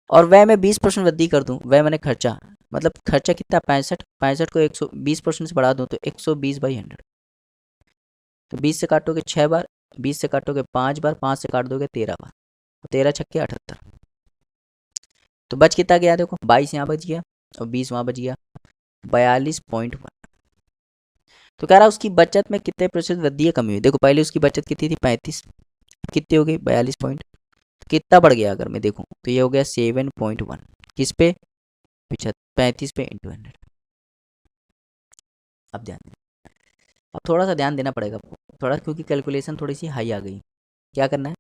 Speaker 1: और वह मैं 20% वृद्धि कर दूं, वह मैंने खर्चा, मतलब खर्चा कितना 65, 65 को 120% से बढ़ा दूं तो 120/100। तो 20 से काटोगे 6 बार, 20 से काटोगे 5 बार, 5 से काट दोगे 13 बार, 13 छक्के 78। तो बच कितना गया, देखो 22 यहाँ बच गया और 20 वहाँ बच गया, 42.1। तो कह रहा है उसकी बचत में कितने प्रतिशत वृद्धि या कमी हुई। देखो पहले उसकी बचत कितनी थी, 35, कितनी हो गई 42 पॉइंट, कितना बढ़ गया अगर मैं देखूँ तो ये हो गया 7.1, किस पे, 35 पे इंटू 100। अब ध्यान देना, अब थोड़ा सा ध्यान देना पड़ेगा आपको थोड़ा, क्योंकि कैलकुलेशन थोड़ी सी हाई आ गई। क्या करना है,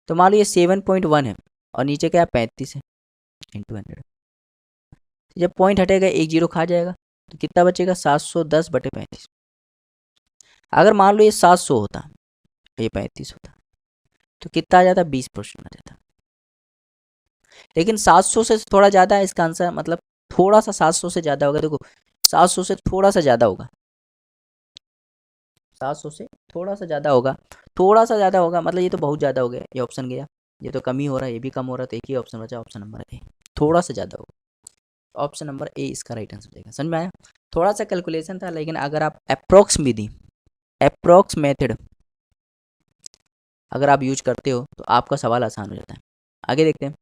Speaker 1: तो मान लो ये 7.1 है और नीचे क्या है 35 है, इंटू 100। जब पॉइंट हटेगा एक जीरो खा जाएगा, तो कितना बचेगा 710/35। अगर मान लो ये 700 होता, ये 35 होता, तो कितना आ जाता, 20% आ जाता। लेकिन 700 से थोड़ा ज़्यादा है इसका आंसर, मतलब थोड़ा सा 700 से ज़्यादा होगा। देखो 700 से थोड़ा सा ज़्यादा होगा, 700 से थोड़ा सा ज़्यादा होगा, थोड़ा सा ज़्यादा होगा, मतलब ये तो बहुत ज़्यादा हो गया, ये ऑप्शन गया, ये तो कम ही हो रहा है, ये भी कम हो रहा है, तो एक ही ऑप्शन बचा, ऑप्शन नंबर ए, थोड़ा सा ज़्यादा होगा। ऑप्शन नंबर ए इसका राइट आंसर देगा। समझ में आया, थोड़ा सा कैलकुलेशन था, लेकिन अगर आप अप्रोक्स विधि, अप्रोक्स मेथड अगर आप यूज करते हो तो आपका सवाल आसान हो जाता है। आगे देखते हैं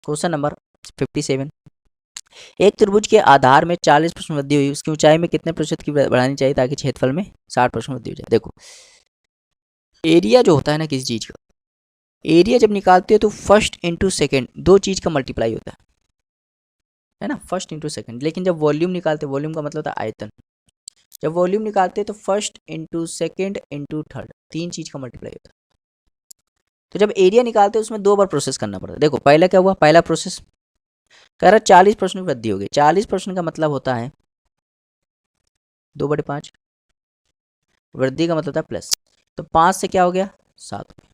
Speaker 1: क्वेश्चन नंबर 57। एक त्रिभुज के आधार में 40% वृद्धि हुई, उसकी ऊंचाई में कितने प्रतिशत की बढ़ानी चाहिए ताकि क्षेत्रफल में 60% वृद्धि हो जाए। देखो एरिया जो होता है ना किसी चीज का, एरिया जब निकालते हो तो फर्स्ट इंटू सेकेंड दो चीज का मल्टीप्लाई होता है ना, फर्स्ट इंटू सेकेंड। लेकिन जब वॉल्यूम निकालते, वॉल्यूम का मतलब होता है आयतन, जब वॉल्यूम निकालते हैं तो first into second into third, तीन चीज का मल्टीप्लाई होता है। तो जब एरिया निकालते हैं उसमें दो बार प्रोसेस करना पड़ता है। देखो पहला क्या हुआ, पहला प्रोसेस कह रहा 40% वृद्धि हो गई, 40% का मतलब होता है 2/5, वृद्धि का मतलब था प्लस, तो 5 से क्या हो गया 7 हो गया।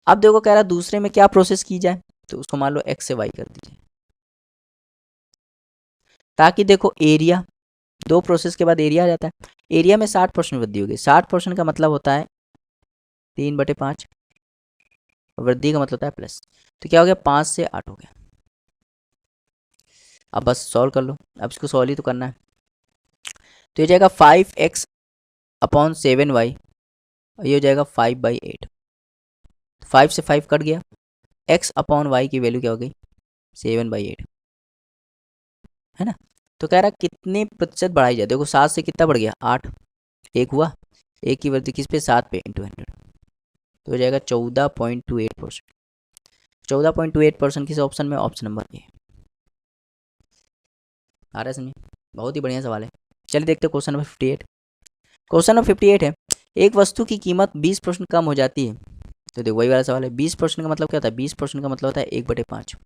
Speaker 1: अब देखो कह रहा दूसरे में क्या प्रोसेस की जाए, तो उसको मान लो x से y कर दीजिए, ताकि देखो एरिया, दो प्रोसेस के बाद एरिया आ जाता है। एरिया में 60% वृद्धि होगी, 60% का मतलब होता है 3/5, वृद्धि का मतलब होता है प्लस, तो क्या हो गया 5 से 8 हो गया। अब बस सॉल्व कर लो, अब इसको सॉल्व ही तो करना है। तो ये जाएगा 5x/7y, और ये हो जाएगा 5/8, 5 से 5 कट गया, x/y की वैल्यू क्या हो गई 7/8, है ना। तो कह रहा कितने प्रतिशत बढ़ाई जाए, देखो 7 से कितना बढ़ गया 8, एक हुआ, एक की वृद्धि किस पे 7 पे इंटू 100, तो हो जाएगा 14.28%। 14.28% किस ऑप्शन में, ऑप्शन नंबर ए। आ रहा है समझे, बहुत ही बढ़िया सवाल है। चलिए देखते हैं क्वेश्चन नंबर 58। क्वेश्चन नंबर 58 है, एक वस्तु की कीमत 20% कम हो जाती है, तो देखो वही वाला सवाल है, 20% का मतलब क्या होता है, 20% का मतलब होता है 1/5,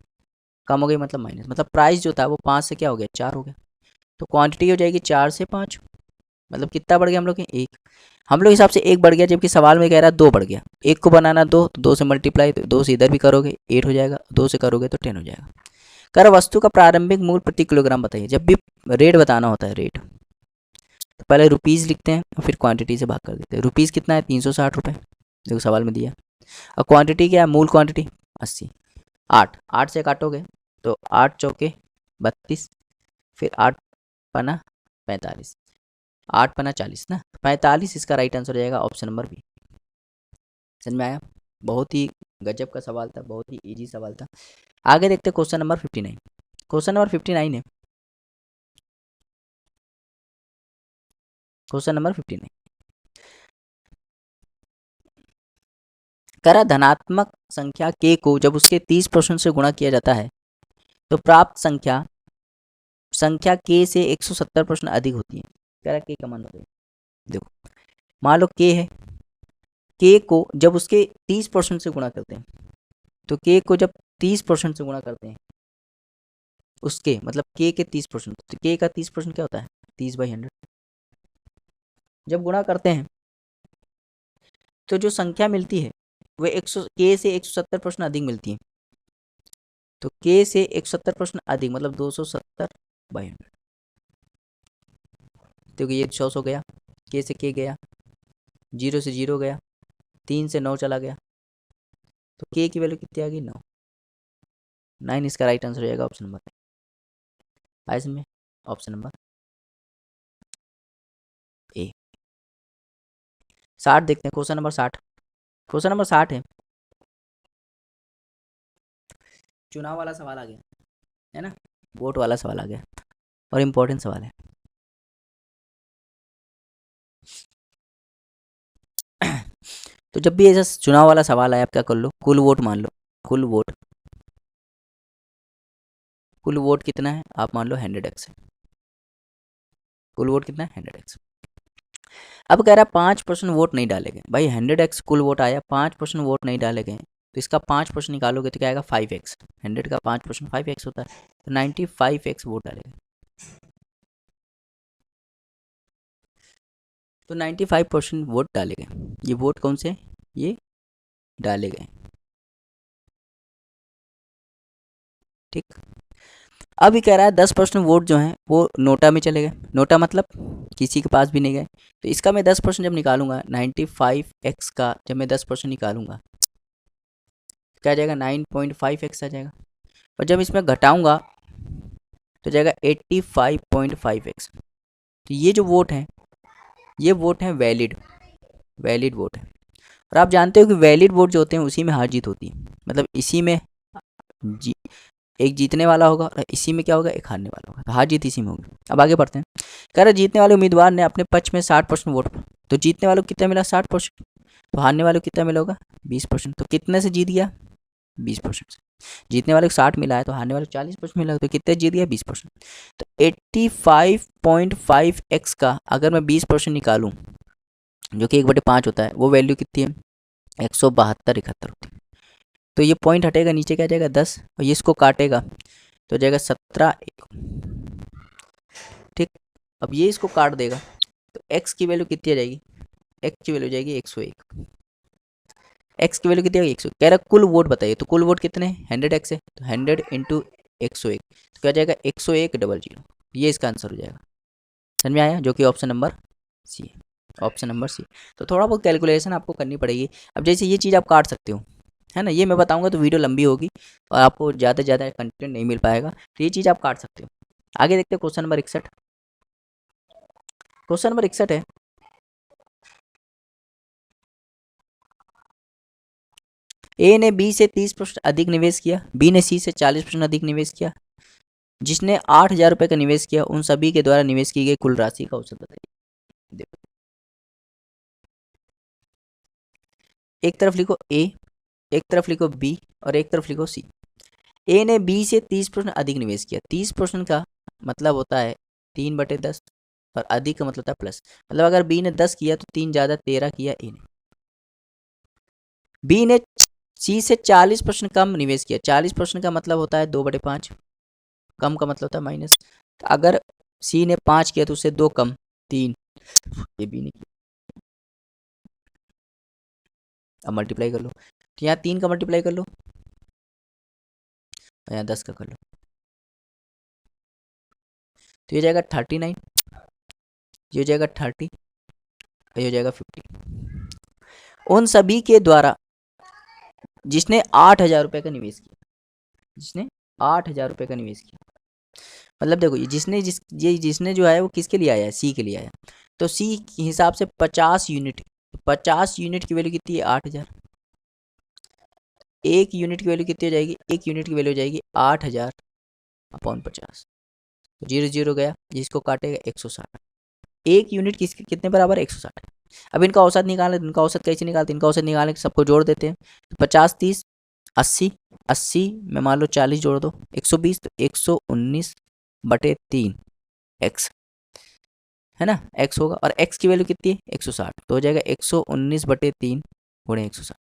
Speaker 1: कम हो गई मतलब माइनस, मतलब प्राइस जो था वो 5 से क्या हो गया, 4 हो गया, तो क्वांटिटी हो जाएगी 4 से 5, मतलब कितना बढ़ गया हम लोग के, एक, हम लोग हिसाब से एक बढ़ गया, जबकि सवाल में कह रहा है 2 बढ़ गया, एक को बनाना 2, तो 2 से मल्टीप्लाई, तो 2 से इधर भी करोगे 8 हो जाएगा, 2 से करोगे तो 10 हो जाएगा। कर वस्तु का प्रारंभिक मूल्य प्रति किलोग्राम बताइए। जब भी रेट बताना होता है, रेट, तो पहले रुपीज़ लिखते हैं और फिर क्वांटिटी से भाग कर देते हैं। रुपीज़ कितना है, 360 रुपये, देखो सवाल में दिया, और क्वांटिटी क्या है, मूल क्वांटिटी 80, 8, 8 से काटोगे तो 8 चौके 32, फिर 8 पना 45, 8 पना 40 ना, 45 इसका राइट आंसर हो जाएगा, ऑप्शन नंबर बी। समझ में आया, बहुत ही गजब का सवाल था, बहुत ही इजी सवाल था। आगे देखते क्वेश्चन नंबर 59। क्वेश्चन नंबर 59 है, क्वेश्चन नंबर 59 करा धनात्मक संख्या k को जब उसके 30% से गुणा किया जाता है तो प्राप्त संख्या संख्या k से 170% अधिक होती है। करा k का मान बताइए। देखो मान लो k है, k को जब उसके 30% से गुणा करते हैं, तो k को जब 30% से गुणा करते हैं, उसके मतलब k के 30%, तो k का 30% क्या होता है, 30/100, जब गुणा करते हैं तो जो संख्या मिलती है वह k से 170% अधिक मिलती है, तो k से 170% अधिक मतलब 270/100, क्योंकि ये 100 गया, k से k गया, 0 से 0 गया, 3 से 9 चला गया, तो k की वैल्यू कितनी आ गई, 9, 9 इसका राइट आंसर हो जाएगा, ऑप्शन नंबर है इसमें, ऑप्शन नंबर ए। 60 देखते हैं, क्वेश्चन नंबर 60, क्वेश्चन नंबर 60 है, चुनाव वाला सवाल आ गया है ना, वोट वाला सवाल आ गया और इम्पोर्टेंट सवाल है। तो जब भी ऐसा चुनाव वाला सवाल आए, आप क्या कर लो, कुल वोट मान लो, कुल वोट, कुल वोट कितना है आप मान लो 100x है, कुल वोट कितना है 100x। अब कह रहा है 5% वोट नहीं डाले गए, भाई 100x कुल वोट आया, 5% वोट नहीं डाले गए, तो इसका 5% निकालोगे तो क्या आएगा 5x, 100 का 5% 5x होता है, तो 95x वोट डाले गए, तो 95% वोट डाले गए, ये वोट कौन से, ये डाले गए, ठीक। अब ये कह रहा है 10% वोट जो हैं वो नोटा में चले गए, नोटा मतलब किसी के पास भी नहीं गए, तो इसका मैं 10% जब निकालूंगा 95x का, जब मैं 10% निकालूंगा क्या आ जाएगा 9.5x आ जाएगा, और जब इसमें घटाऊंगा तो जाएगा 85.5x। तो ये जो वोट हैं, ये वोट हैं वैलिड, वैलिड वोट है, और आप जानते हो कि वैलिड वोट जो होते हैं उसी में हार जीत होती है, मतलब इसी में जी, एक जीतने वाला होगा और इसी में क्या होगा, एक हारने वाला होगा, तो हार जीत इसी में होगी। अब आगे बढ़ते हैं, कह रहे जीतने वाले उम्मीदवार ने अपने पक्ष में 60% वोट, तो जीतने वालों को कितना मिला 60%, तो हारने वालों को कितना मिला होगा 20%, तो कितने से जीत गया 20% से, जीतने वाले को 60 मिला है तो हारने वाले को 40% मिला, तो कितने जीत गया 20%, तो 85.5x का अगर मैं 20% निकालूं जो कि 1/5 होता है, वो वैल्यू कितनी है 172 होती है, तो ये पॉइंट हटेगा नीचे क्या जाएगा 10, और ये इसको काटेगा तो जाएगा 17, ठीक। अब ये इसको काट देगा तो x की वैल्यू कितनी आ जाएगी, x की वैल्यू जाएगी 101, x की वैल्यू कितनी आएगी 101, कह रहा कुल वोट बताइए, तो कुल वोट कितने 100x है, तो 100 इंटू 101, तो क्या जाएगा 101,000, ये इसका आंसर हो जाएगा। समझ में आया, जो कि ऑप्शन नंबर सी है, ऑप्शन नंबर सी। तो थोड़ा बहुत कैलकुलेशन आपको करनी पड़ेगी। अब जैसे ये चीज़ आप काट सकते हो, है ना, ये मैं बताऊंगा तो वीडियो लंबी होगी और आपको ज़्यादा से ज़्यादा कंटेंट नहीं मिल पाएगा, तो ये चीज़ आप काट सकते हो। आगे देखते हैं क्वेश्चन नंबर 61, क्वेश्चन नंबर 61 है, ए ने बी से 30% अधिक निवेश किया, बी ने सी से 40% अधिक निवेश किया, जिसने 8,000 रुपये का निवेश किया उन सभी के द्वारा निवेश की गई कुल राशि का औसत बताइए। देखो एक तरफ लिखो ए, एक तरफ लिखो बी और एक तरफ लिखो सी। ए ने बी से 30% अधिक निवेश किया, 30% का मतलब होता है 3/10, और अधिक का मतलब होता है प्लस। मतलब अगर बी ने 10 किया तो 3 ज़्यादा 13 किया ए ने। बी ने सी से 40% कम निवेश किया। 40% का मतलब होता है 2/5, कम का मतलब होता है माइनस। तो अगर सी ने 5 किया तो उससे 2 कम 3, ये बी ने किया। अब मल्टीप्लाई कर लो, तो यहाँ 3 का मल्टीप्लाई कर लो और यहाँ 10 का कर लो, तो ये जाएगा 39, ये हो जाएगा 30, ये हो जाएगा 50। उन सभी के द्वारा जिसने 8,000 रुपये का निवेश किया, जिसने 8,000 रुपये का निवेश किया। मतलब देखो ये जिसने जो है वो किसके लिए आया है, सी के लिए आया। तो सी के हिसाब से 50 यूनिट, 50 यूनिट की वैल्यू कितनी है 8,000। एक यूनिट की वैल्यू कितनी हो जाएगी, एक यूनिट की वैल्यू हो जाएगी 8,000 अपॉन 50। तो 0 0 गया, जिसको काटेगा 160। एक यूनिट किसके कितने बराबर है, 160। अब इनका औसत निकालें, इनका औसत कैसे निकालते हैं, इनका औसत निकालने के सबको जोड़ देते हैं। तो 50 30 80, 80 में मान लो 40 जोड़ दो, 120, तो 119/3 एक्स है ना, एक्स होगा। और एक्स की वैल्यू कितनी है 160, तो हो जाएगा 119/3 गुणे 160।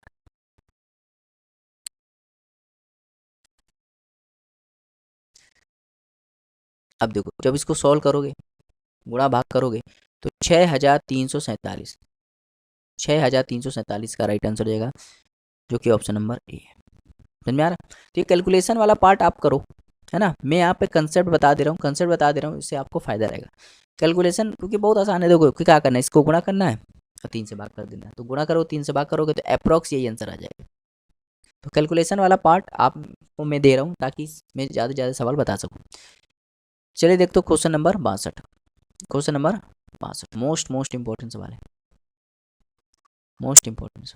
Speaker 1: अब देखो जब इसको सॉल्व करोगे, गुणा भाग करोगे, तो 6,347, 6,347 का राइट आंसर हो जाएगा, जो कि ऑप्शन नंबर ए है। समझ में आ रहा है। तो ये कैलकुलेशन वाला पार्ट आप करो, है ना। मैं यहाँ पे कंसेप्ट बता दे रहा हूँ, कंसेप्ट बता दे रहा हूँ, इससे आपको फायदा रहेगा। कैलकुलेशन क्योंकि बहुत आसान है। देखो क्या करना है, इसको गुणा करना है और 3 से भाग कर देना है। तो गुणा करो, 3 से भाग करोगे तो अप्रॉक्स यही आंसर आ जाएगा। तो कैलकुलेशन वाला पार्ट आपको मैं दे रहा हूँ ताकि मैं ज़्यादा से ज़्यादा सवाल बता सकूँ। चलिए देखते हो question number 62। Question number 62 most important सवाल है, मोस्ट इंपॉर्टेंट।